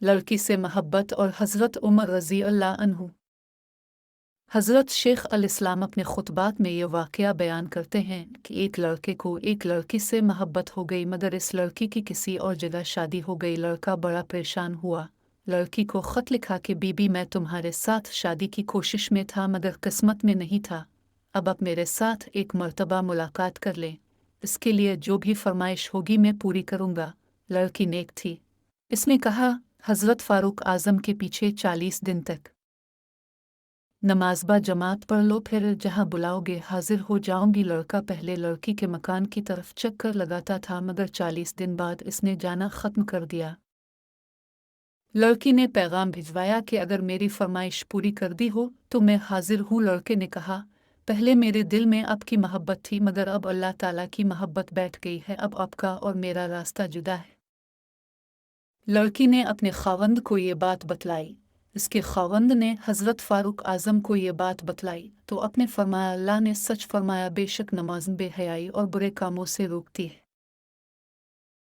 لڑکی سے محبت اور حضرت عمر رضی اللہ عنہ۔ حضرت شیخ الاسلام اپنے خطبات میں یہ واقعہ بیان کرتے ہیں کہ ایک لڑکے کو ایک لڑکی سے محبت ہو گئی، مگر اس لڑکی کی کسی اور جگہ شادی ہو گئی۔ لڑکا بڑا پریشان ہوا، لڑکی کو خط لکھا کہ بی بی میں تمہارے ساتھ شادی کی کوشش میں تھا مگر قسمت میں نہیں تھا، اب آپ میرے ساتھ ایک مرتبہ ملاقات کر لیں، اس کے لیے جو بھی فرمائش ہوگی میں پوری کروں گا۔ لڑکی نیک تھی، اس نے کہا حضرت فاروق اعظم کے پیچھے 40 دن تک نماز با جماعت پڑھ لو، پھر جہاں بلاؤ گے حاضر ہو جاؤں گی۔ لڑکا پہلے لڑکی کے مکان کی طرف چکر لگاتا تھا مگر 40 دن بعد اس نے جانا ختم کر دیا۔ لڑکی نے پیغام بھجوایا کہ اگر میری فرمائش پوری کر دی ہو تو میں حاضر ہوں۔ لڑکے نے کہا پہلے میرے دل میں آپ کی محبت تھی مگر اب اللہ تعالیٰ کی محبت بیٹھ گئی ہے، اب آپ کا اور میرا راستہ جدا ہے۔ لڑکی نے اپنے خاوند کو یہ بات بتلائی، اس کے خاوند نے حضرت فاروق اعظم کو یہ بات بتلائی تو اپنے فرمایا اللہ نے سچ فرمایا، بے شک نماز بے حیائی اور برے کاموں سے روکتی ہے۔